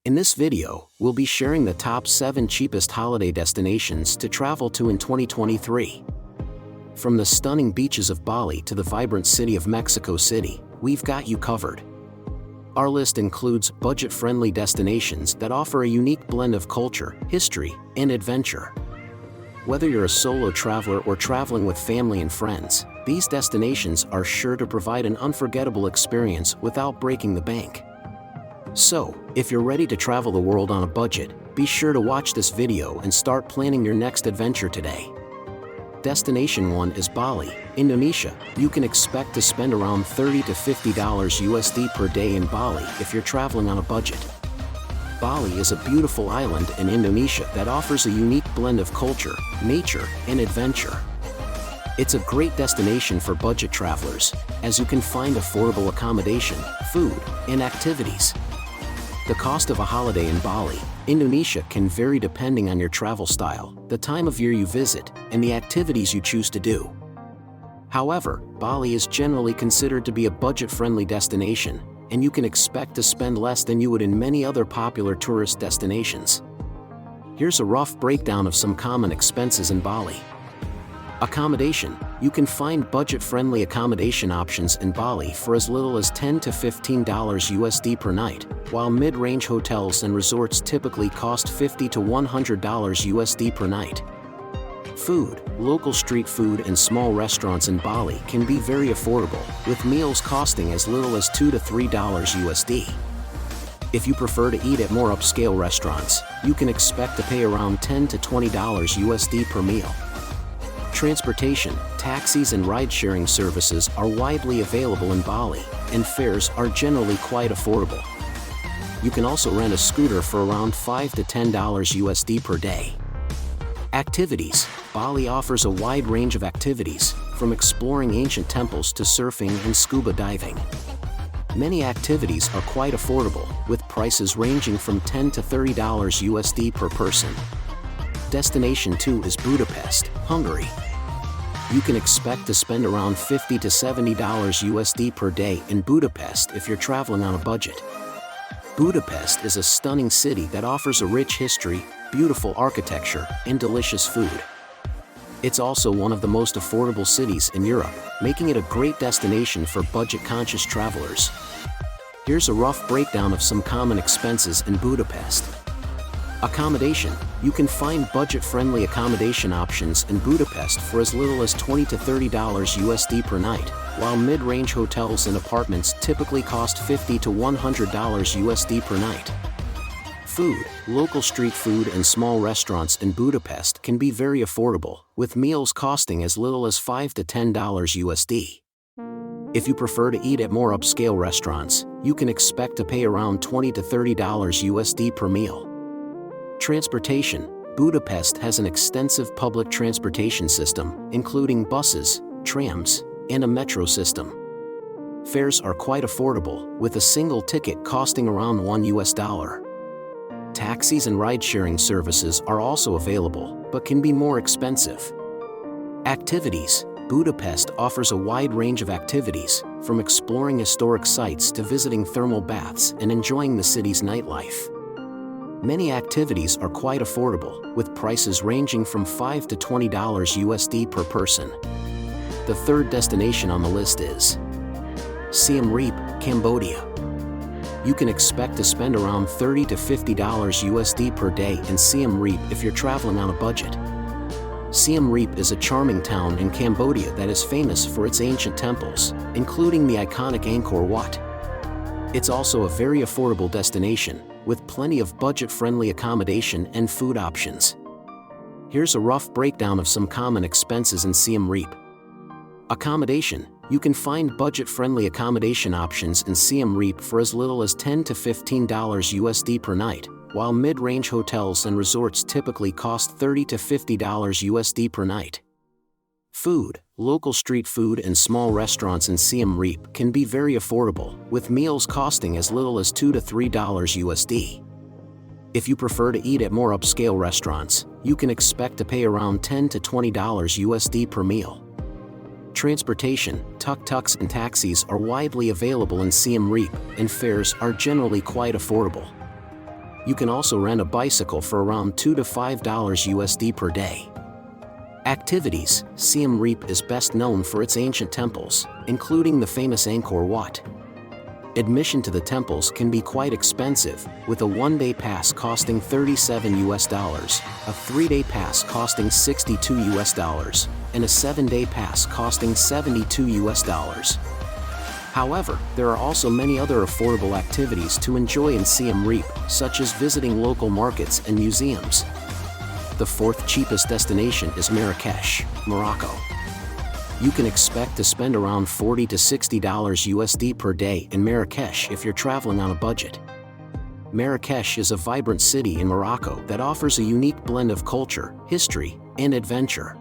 In this video, we'll be sharing the top 7 cheapest holiday destinations to travel to in 2023. From the stunning beaches of Bali to the vibrant city of Mexico City, we've got you covered. Our list includes budget-friendly destinations that offer a unique blend of culture, history, and adventure. Whether you're a solo traveler or traveling with family and friends, these destinations are sure to provide an unforgettable experience without breaking the bank. So, if you're ready to travel the world on a budget, be sure to watch this video and start planning your next adventure today. Destination 1 is Bali, Indonesia. You can expect to spend around $30 to $50 USD per day in Bali if you're traveling on a budget. Bali is a beautiful island in Indonesia that offers a unique blend of culture, nature, and adventure. It's a great destination for budget travelers, as you can find affordable accommodation, food, and activities. The cost of a holiday in Bali, Indonesia can vary depending on your travel style, the time of year you visit, and the activities you choose to do. However, Bali is generally considered to be a budget-friendly destination, and you can expect to spend less than you would in many other popular tourist destinations. Here's a rough breakdown of some common expenses in Bali. Accommodation. You can find budget-friendly accommodation options in Bali for as little as $10 to $15 USD per night, while mid-range hotels and resorts typically cost $50 to $100 USD per night. Food. Local street food and small restaurants in Bali can be very affordable, with meals costing as little as $2 to $3 USD. If you prefer to eat at more upscale restaurants, you can expect to pay around $10 to $20 USD per meal. Transportation, taxis and ride-sharing services are widely available in Bali, and fares are generally quite affordable. You can also rent a scooter for around $5 to $10 USD per day. Activities. Bali offers a wide range of activities, from exploring ancient temples to surfing and scuba diving. Many activities are quite affordable, with prices ranging from $10 to $30 USD per person. Destination 2 is Budapest, Hungary. You can expect to spend around $50 to $70 USD per day in Budapest if you're traveling on a budget. Budapest is a stunning city that offers a rich history, beautiful architecture, and delicious food. It's also one of the most affordable cities in Europe, making it a great destination for budget-conscious travelers. Here's a rough breakdown of some common expenses in Budapest. Accommodation. You can find budget-friendly accommodation options in Budapest for as little as $20 to $30 USD per night, while mid-range hotels and apartments typically cost $50 to $100 USD per night. Food. Local street food and small restaurants in Budapest can be very affordable, with meals costing as little as $5 to $10 USD. If you prefer to eat at more upscale restaurants, you can expect to pay around $20 to $30 USD per meal. Transportation. Budapest has an extensive public transportation system, including buses, trams, and a metro system. Fares are quite affordable, with a single ticket costing around $1. Taxis and ride-sharing services are also available, but can be more expensive. Activities. Budapest offers a wide range of activities, from exploring historic sites to visiting thermal baths and enjoying the city's nightlife. Many activities are quite affordable, with prices ranging from $5 to $20 USD per person. The third destination on the list is Siem Reap, Cambodia. You can expect to spend around $30 to $50 USD per day in Siem Reap if you're traveling on a budget. Siem Reap is a charming town in Cambodia that is famous for its ancient temples, including the iconic Angkor Wat. It's also a very affordable destination, with plenty of budget-friendly accommodation and food options. Here's a rough breakdown of some common expenses in Siem Reap. Accommodation. You can find budget-friendly accommodation options in Siem Reap for as little as $10 to $15 USD per night, while mid-range hotels and resorts typically cost $30 to $50 USD per night. Food. Local street food and small restaurants in Siem Reap can be very affordable, with meals costing as little as $2 to $3 USD. If you prefer to eat at more upscale restaurants, you can expect to pay around $10 to $20 USD per meal. Transportation, tuk-tuks and taxis are widely available in Siem Reap, and fares are generally quite affordable. You can also rent a bicycle for around $2 to $5 USD per day. Activities: Siem Reap is best known for its ancient temples, including the famous Angkor Wat. Admission to the temples can be quite expensive, with a one-day pass costing $37 US, a three-day pass costing $62 US, and a seven-day pass costing $72 US. However, there are also many other affordable activities to enjoy in Siem Reap, such as visiting local markets and museums. The fourth cheapest destination is Marrakesh, Morocco. You can expect to spend around $40 to $60 USD per day in Marrakesh if you're traveling on a budget. Marrakesh is a vibrant city in Morocco that offers a unique blend of culture, history, and adventure.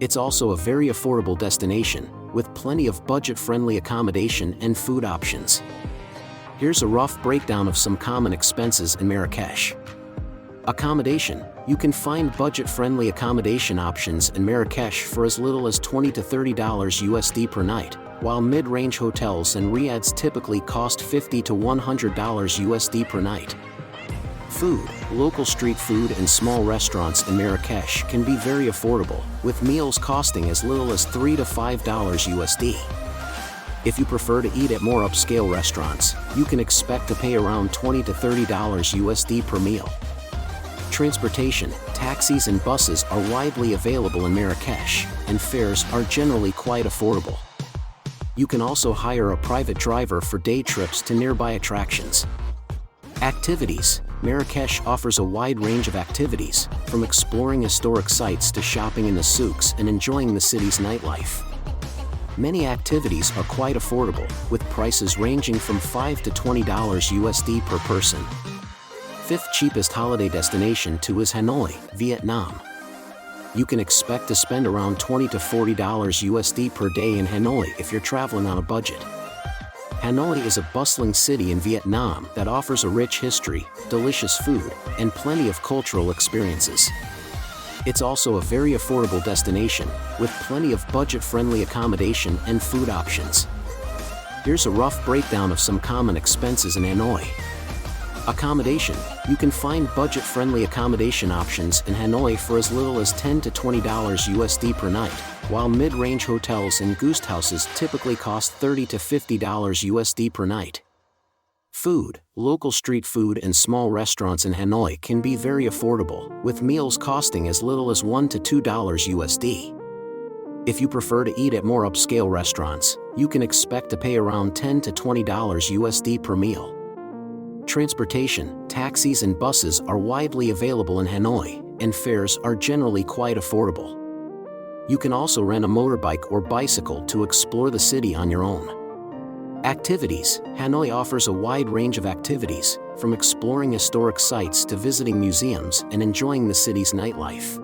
It's also a very affordable destination, with plenty of budget-friendly accommodation and food options. Here's a rough breakdown of some common expenses in Marrakesh. Accommodation: you can find budget-friendly accommodation options in Marrakesh for as little as $20 to $30 USD per night, while mid-range hotels and riads typically cost $50 to $100 USD per night. Food: local street food and small restaurants in Marrakesh can be very affordable, with meals costing as little as $3 to $5 USD. If you prefer to eat at more upscale restaurants, you can expect to pay around $20 to $30 USD per meal. Transportation: taxis and buses are widely available in Marrakesh, and fares are generally quite affordable. You can also hire a private driver for day trips to nearby attractions. Activities: Marrakesh offers a wide range of activities, from exploring historic sites to shopping in the souks and enjoying the city's nightlife. Many activities are quite affordable, with prices ranging from $5 to $20 USD per person. Fifth cheapest holiday destination is Hanoi, Vietnam. You can expect to spend around $20 to $40 USD per day in Hanoi if you're traveling on a budget. Hanoi is a bustling city in Vietnam that offers a rich history, delicious food, and plenty of cultural experiences. It's also a very affordable destination, with plenty of budget-friendly accommodation and food options. Here's a rough breakdown of some common expenses in Hanoi. Accommodation: you can find budget-friendly accommodation options in Hanoi for as little as $10 to $20 USD per night, while mid-range hotels and guest houses typically cost $30 to $50 USD per night. Food: local street food and small restaurants in Hanoi can be very affordable, with meals costing as little as $1 to $2 USD. If you prefer to eat at more upscale restaurants, you can expect to pay around $10 to $20 USD per meal. Transportation: taxis and buses are widely available in Hanoi, and fares are generally quite affordable. You can also rent a motorbike or bicycle to explore the city on your own. Activities: Hanoi offers a wide range of activities, from exploring historic sites to visiting museums and enjoying the city's nightlife.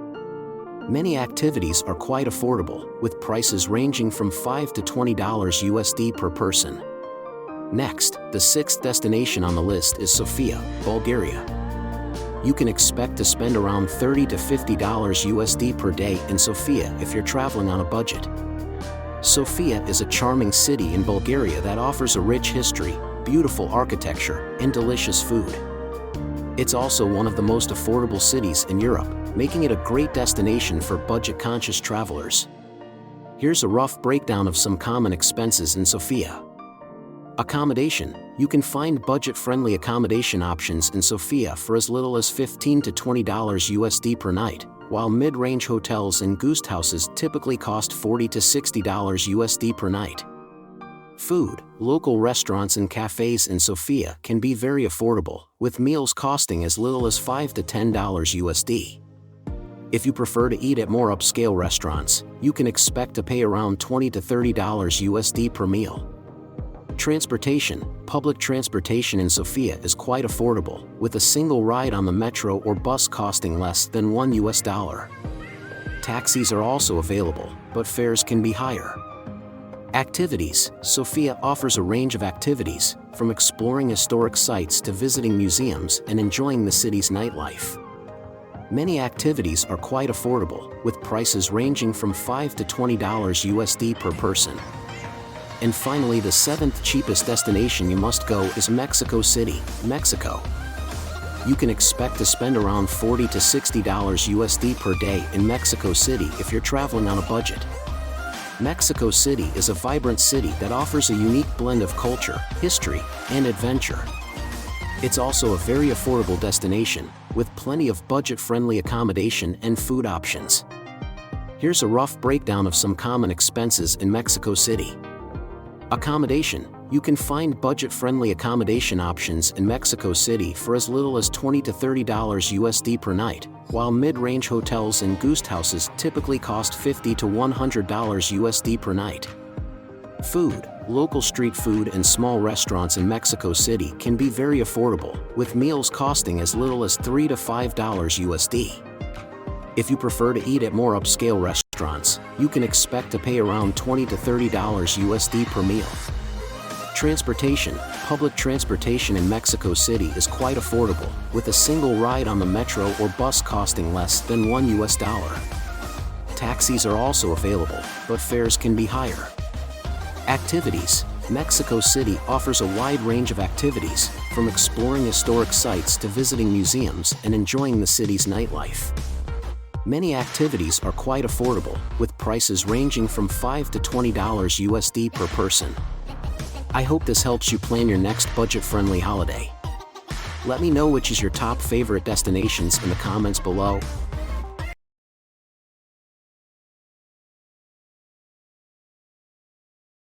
Many activities are quite affordable, with prices ranging from $5 to $20 USD per person. Next, the sixth destination on the list is Sofia, Bulgaria. You can expect to spend around $30 to $50 USD per day in Sofia if you're traveling on a budget. Sofia is a charming city in Bulgaria that offers a rich history, beautiful architecture, and delicious food. It's also one of the most affordable cities in Europe, making it a great destination for budget-conscious travelers. Here's a rough breakdown of some common expenses in Sofia. Accommodation: you can find budget-friendly accommodation options in Sofia for as little as $15 to $20 USD per night, while mid-range hotels and guest houses typically cost $40 to $60 USD per night. Food: local restaurants and cafes in Sofia can be very affordable, with meals costing as little as $5 to $10 USD. If you prefer to eat at more upscale restaurants, you can expect to pay around $20 to $30 USD per meal. Transportation: public transportation in Sofia is quite affordable, with a single ride on the metro or bus costing less than $1 US. Taxis are also available, but fares can be higher. Activities: Sofia offers a range of activities, from exploring historic sites to visiting museums and enjoying the city's nightlife. Many activities are quite affordable, with prices ranging from $5 to $20 USD per person. And finally, the seventh cheapest destination you must go is Mexico City, Mexico. You can expect to spend around $40 to $60 USD per day in Mexico City if you're traveling on a budget. Mexico City is a vibrant city that offers a unique blend of culture, history, and adventure. It's also a very affordable destination, with plenty of budget-friendly accommodation and food options. Here's a rough breakdown of some common expenses in Mexico City. Accommodation. You can find budget-friendly accommodation options in Mexico City for as little as $20 to $30 USD per night, while mid-range hotels and guest houses typically cost $50 to $100 USD per night. Food. Local street food and small restaurants in Mexico City can be very affordable, with meals costing as little as $3 to $5 USD. If you prefer to eat at more upscale restaurants, you can expect to pay around $20 to $30 USD per meal. Transportation. Public transportation in Mexico City is quite affordable, with a single ride on the metro or bus costing less than $1. Taxis are also available, but fares can be higher. Activities. Mexico City offers a wide range of activities, from exploring historic sites to visiting museums and enjoying the city's nightlife. Many activities are quite affordable, with prices ranging from $5 to $20 USD per person. I hope this helps you plan your next budget-friendly holiday. Let me know which is your top favorite destinations in the comments below.